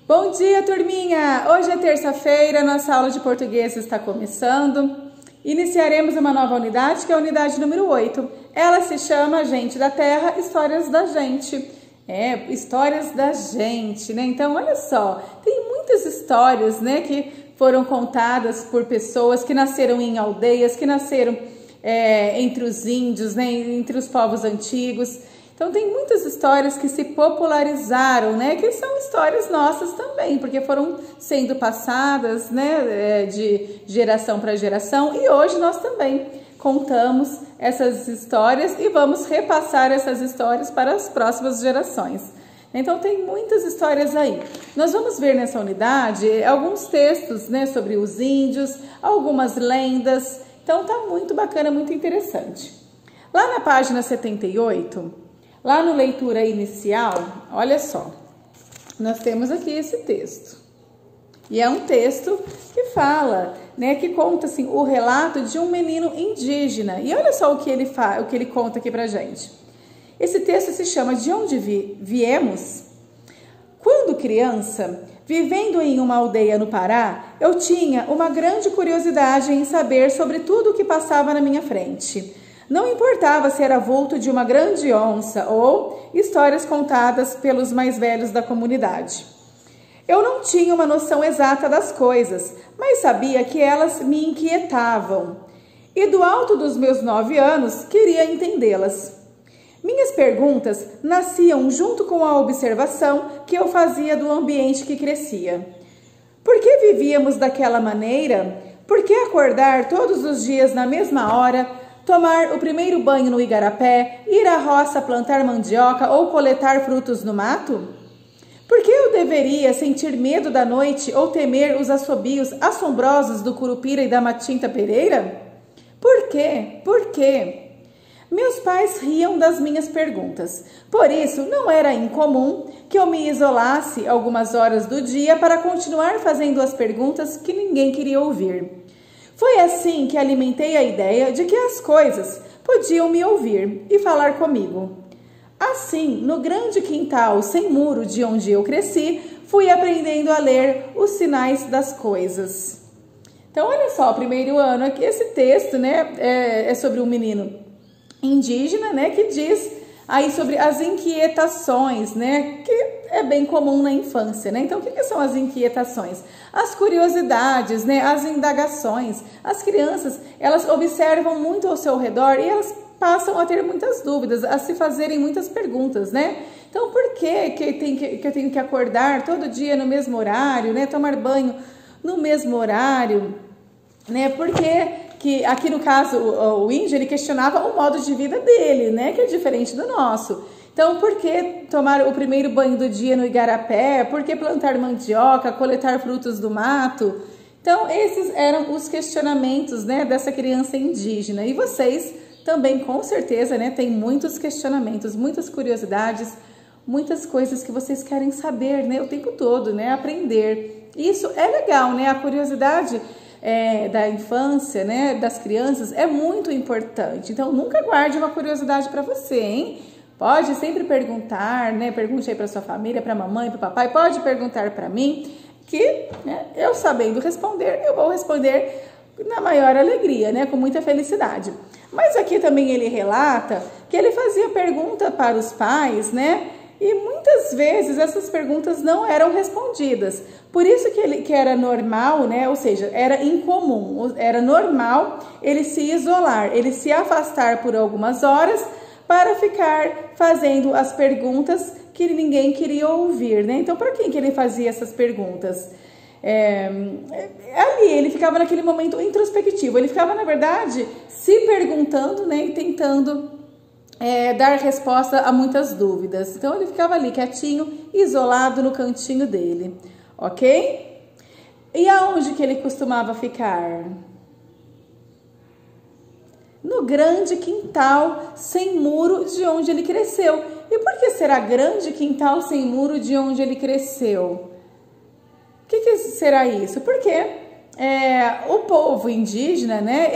Bom dia, turminha! Hoje é terça-feira, nossa aula de português está começando. Iniciaremos uma nova unidade, que é a unidade número 8. Ela se chama Gente da Terra, Histórias da Gente. Histórias da gente, né? Então, olha só, tem muitas histórias, né, que foram contadas por pessoas que nasceram em aldeias, que nasceram entre os índios, né, entre os povos antigos. Então tem muitas histórias que se popularizaram, né, que são histórias nossas também, porque foram sendo passadas, né, de geração para geração, e hoje nós também contamos essas histórias e vamos repassar essas histórias para as próximas gerações. Então tem muitas histórias aí. Nós vamos ver nessa unidade alguns textos, né, sobre os índios, algumas lendas. Então tá muito bacana, muito interessante. Lá na página 78, lá no leitura inicial, olha só, nós temos aqui esse texto. E é um texto que fala, né, que conta assim o relato de um menino indígena. E olha só o que ele conta aqui pra gente. Esse texto se chama De Onde Viemos? Quando criança, vivendo em uma aldeia no Pará, eu tinha uma grande curiosidade em saber sobre tudo o que passava na minha frente. Não importava se era vulto de uma grande onça ou histórias contadas pelos mais velhos da comunidade. Eu não tinha uma noção exata das coisas, mas sabia que elas me inquietavam. E do alto dos meus 9 anos, queria entendê-las. Minhas perguntas nasciam junto com a observação que eu fazia do ambiente que crescia. Por que vivíamos daquela maneira? Por que acordar todos os dias na mesma hora, tomar o primeiro banho no igarapé, ir à roça plantar mandioca ou coletar frutos no mato? Por que eu deveria sentir medo da noite ou temer os assobios assombrosos do curupira e da matinta pereira? Por quê? Por quê? Meus pais riam das minhas perguntas. Por isso, não era incomum que eu me isolasse algumas horas do dia para continuar fazendo as perguntas que ninguém queria ouvir. Foi assim que alimentei a ideia de que as coisas podiam me ouvir e falar comigo. Assim, no grande quintal sem muro de onde eu cresci, fui aprendendo a ler os sinais das coisas. Então, olha só, o primeiro ano aqui, esse texto, né, é sobre um menino indígena, né, que diz aí sobre as inquietações, né, que é bem comum na infância, né? Então, o que são as inquietações? As curiosidades, né, as indagações. As crianças, elas observam muito ao seu redor e elas passam a ter muitas dúvidas, a se fazerem muitas perguntas, né? Então, por que eu tenho que acordar todo dia no mesmo horário, né, tomar banho no mesmo horário, né? Porque que aqui no caso o índio, ele questionava o modo de vida dele, né, que é diferente do nosso. Então, por que tomar o primeiro banho do dia no igarapé? Por que plantar mandioca, coletar frutos do mato? Então, esses eram os questionamentos, né, dessa criança indígena. E vocês também, com certeza, né, tem muitos questionamentos, muitas curiosidades, muitas coisas que vocês querem saber, né, o tempo todo, né, aprender. Isso é legal, né, a curiosidade da infância, né, das crianças é muito importante. Então, nunca guarde uma curiosidade para você, hein? Pode sempre perguntar, né? Pergunte aí para sua família, para a mamãe, para o papai. Pode perguntar para mim, que, né, eu sabendo responder, eu vou responder na maior alegria, né, com muita felicidade. Mas aqui também ele relata que ele fazia pergunta para os pais, né? E muitas vezes essas perguntas não eram respondidas. Por isso que era normal, né? Ou seja, era incomum, era normal ele se isolar, ele se afastar por algumas horas para ficar fazendo as perguntas que ninguém queria ouvir, né? Então, para quem que ele fazia essas perguntas? Ali, ele ficava naquele momento introspectivo, ele ficava, na verdade, se perguntando, né? E tentando dar resposta a muitas dúvidas. Então, ele ficava ali quietinho, isolado no cantinho dele, ok? E aonde que ele costumava ficar? No grande quintal sem muro de onde ele cresceu. E por que será grande quintal sem muro de onde ele cresceu? O que será isso? Porque o povo indígena, né,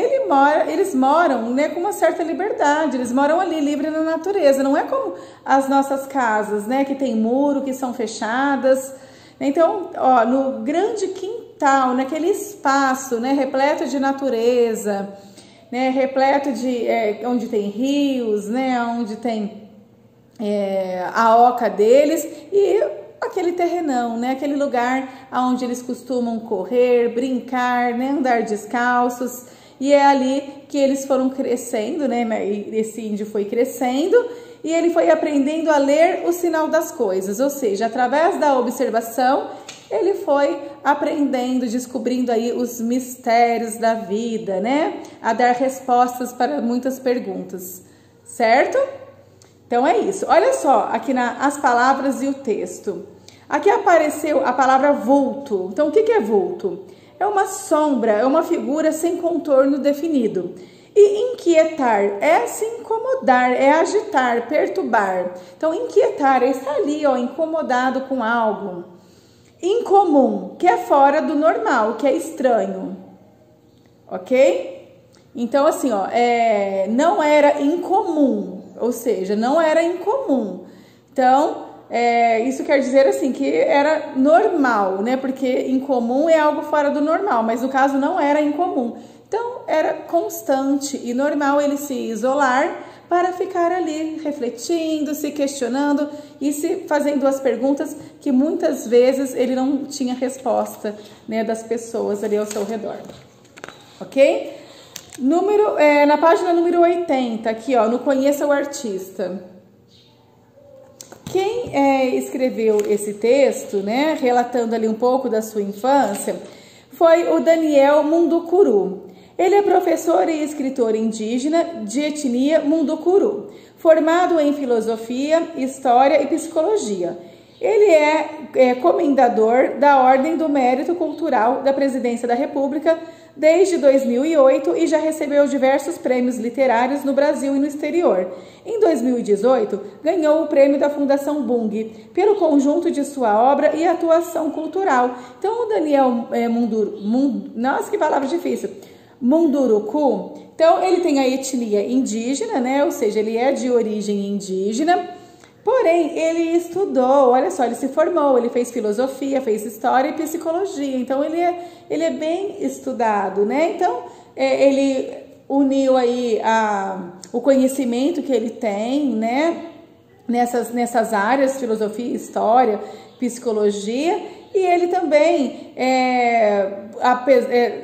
eles moram, né, com uma certa liberdade, eles moram ali livre na natureza, não é como as nossas casas, né, que tem muro, que são fechadas. Então, ó, no grande quintal, naquele espaço, né, repleto de natureza, né, repleto de onde tem rios, né, onde tem a oca deles e aquele terrenão, né, aquele lugar onde eles costumam correr, brincar, né, andar descalços. E é ali que eles foram crescendo, né, esse índio foi crescendo e ele foi aprendendo a ler o sinal das coisas, ou seja, através da observação, ele foi aprendendo, descobrindo aí os mistérios da vida, né? A dar respostas para muitas perguntas, certo? Então é isso. Olha só, aqui as palavras e o texto. Aqui apareceu a palavra vulto. Então o que é vulto? É uma sombra, é uma figura sem contorno definido. E inquietar é se incomodar, é agitar, perturbar. Então inquietar é estar ali, ó, incomodado com algo. Incomum, que é fora do normal, que é estranho, ok? Então, assim, ó, não era incomum, ou seja, não era incomum. Então, isso quer dizer, assim, que era normal, né? Porque incomum é algo fora do normal, mas no caso não era incomum. Então, era constante e normal ele se isolar para ficar ali refletindo, se questionando e se fazendo as perguntas que muitas vezes ele não tinha resposta, né, das pessoas ali ao seu redor. Ok? Na página número 80, aqui, ó, no Conheça o Artista. Quem escreveu esse texto, né, relatando ali um pouco da sua infância, foi o Daniel Munducuru. Ele é professor e escritor indígena de etnia Munducuru, formado em filosofia, história e psicologia. Ele é comendador da Ordem do Mérito Cultural da Presidência da República desde 2008 e já recebeu diversos prêmios literários no Brasil e no exterior. Em 2018, ganhou o prêmio da Fundação Bung pelo conjunto de sua obra e atuação cultural. Então, o Daniel nossa, que palavra difícil! Munduruku, então ele tem a etnia indígena, né? Ou seja, ele é de origem indígena, porém ele estudou, olha só, ele se formou, ele fez filosofia, fez história e psicologia, então ele é bem estudado, né? Então ele uniu aí o conhecimento que ele tem, né? Nessas áreas, filosofia, história, psicologia. E ele também,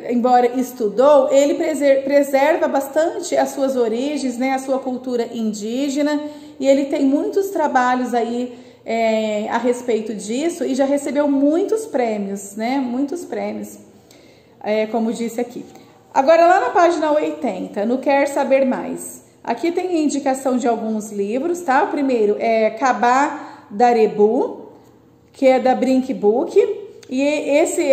embora estudou, ele preserva bastante as suas origens, né, a sua cultura indígena, e ele tem muitos trabalhos aí a respeito disso e já recebeu muitos prêmios, né, muitos prêmios, como disse aqui. Agora lá na página 80, no Quer Saber Mais, aqui tem a indicação de alguns livros, tá? O primeiro é Cabá Darebu, que é da Brink Book, e esse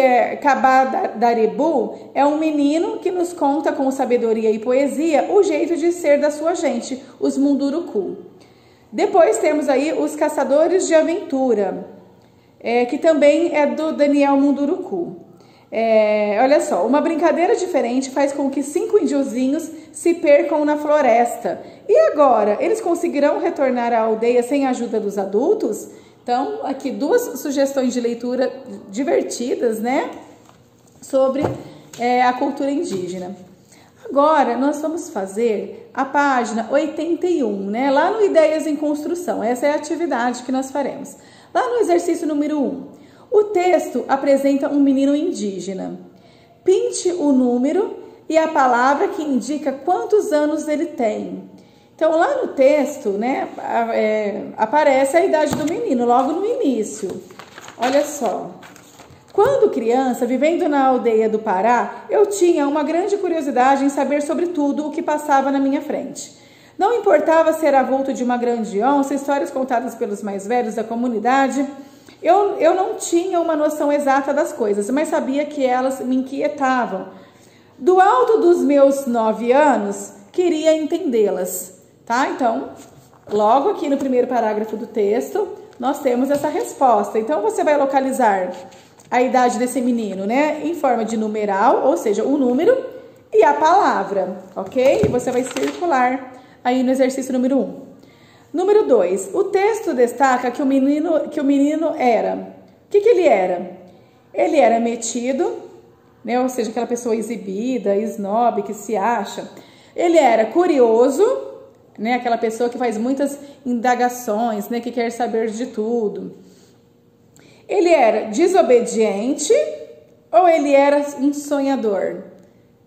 Cabá Darebu é um menino que nos conta com sabedoria e poesia o jeito de ser da sua gente, os Munduruku. Depois temos aí os Caçadores de Aventura, que também é do Daniel Munduruku. Olha só, uma brincadeira diferente faz com que 5 índiozinhos se percam na floresta. E agora, eles conseguirão retornar à aldeia sem a ajuda dos adultos? Então, aqui 2 sugestões de leitura divertidas, né, sobre a cultura indígena. Agora, nós vamos fazer a página 81, né, lá no Ideias em Construção. Essa é a atividade que nós faremos. Lá no exercício número 1, o texto apresenta um menino indígena. Pinte o número e a palavra que indica quantos anos ele tem. Então, lá no texto, né, aparece a idade do menino, logo no início. Olha só. Quando criança, vivendo na aldeia do Pará, eu tinha uma grande curiosidade em saber sobre tudo o que passava na minha frente. Não importava ser avulto de uma grande onça, histórias contadas pelos mais velhos da comunidade. Eu não tinha uma noção exata das coisas, mas sabia que elas me inquietavam. Do alto dos meus 9 anos, queria entendê-las. Tá? Então, logo aqui no primeiro parágrafo do texto, nós temos essa resposta. Então, você vai localizar a idade desse menino, né, em forma de numeral, ou seja, o número e a palavra, ok? E você vai circular aí no exercício número 1. Número 2, o texto destaca que o menino era que ele era? Ele era metido, né? Ou seja, aquela pessoa exibida, snob, que se acha. Ele era curioso, né? Aquela pessoa que faz muitas indagações, né? Que quer saber de tudo. Ele era desobediente ou ele era um sonhador?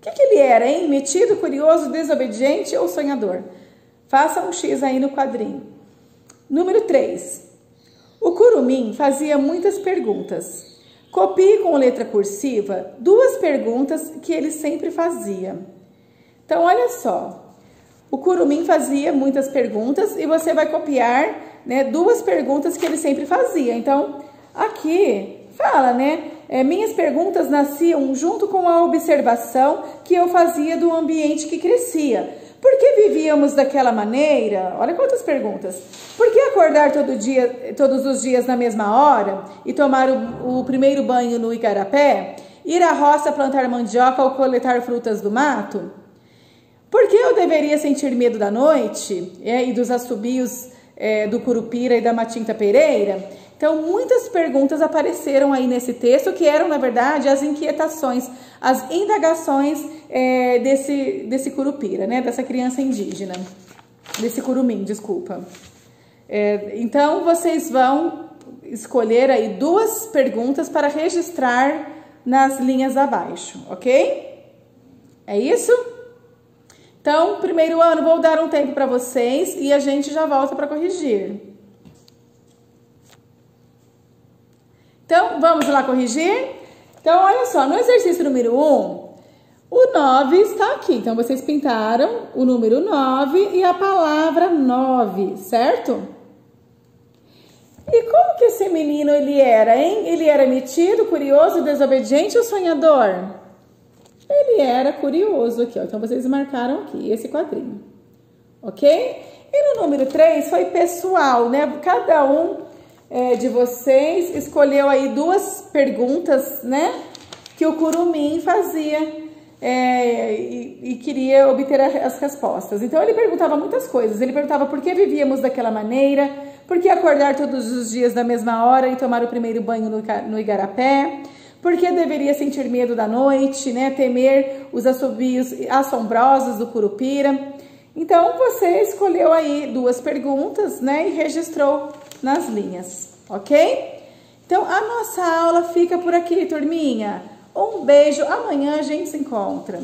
O que ele era, hein? Metido, curioso, desobediente ou sonhador? Faça um X aí no quadrinho. Número 3. O Curumim fazia muitas perguntas. Copie com letra cursiva 2 perguntas que ele sempre fazia. Então, olha só. O Curumim fazia muitas perguntas e você vai copiar, né, 2 perguntas que ele sempre fazia. Então, aqui fala, né? Minhas perguntas nasciam junto com a observação que eu fazia do ambiente que crescia. Por que vivíamos daquela maneira? Olha quantas perguntas. Por que acordar todos os dias na mesma hora e tomar o primeiro banho no igarapé? Ir à roça plantar mandioca ou coletar frutas do mato? Por que eu deveria sentir medo da noite e dos assobios do curupira e da matinta pereira? Então, muitas perguntas apareceram aí nesse texto, que eram, na verdade, as inquietações, as indagações desse curupira, né? Dessa criança indígena, desse curumim, desculpa. Então, vocês vão escolher aí 2 perguntas para registrar nas linhas abaixo, ok? É isso? Então, primeiro ano, vou dar um tempo para vocês e a gente já volta para corrigir. Então, vamos lá corrigir? Então, olha só, no exercício número 1, o 9 está aqui. Então, vocês pintaram o número 9 e a palavra 9, certo? E como que esse menino ele era, hein? Ele era metido, curioso, desobediente ou sonhador? Ele era curioso aqui, ó. Então, vocês marcaram aqui esse quadrinho, ok? E no número 3 foi pessoal, né? Cada um de vocês escolheu aí 2 perguntas, né, que o Curumim fazia e queria obter as respostas. Então, ele perguntava muitas coisas. Ele perguntava por que vivíamos daquela maneira, por que acordar todos os dias da mesma hora e tomar o primeiro banho no igarapé, por que deveria sentir medo da noite, né, temer os assobios assombrosos do curupira. Então, você escolheu aí 2 perguntas, né, e registrou nas linhas, ok? Então, a nossa aula fica por aqui, turminha. Um beijo, amanhã a gente se encontra.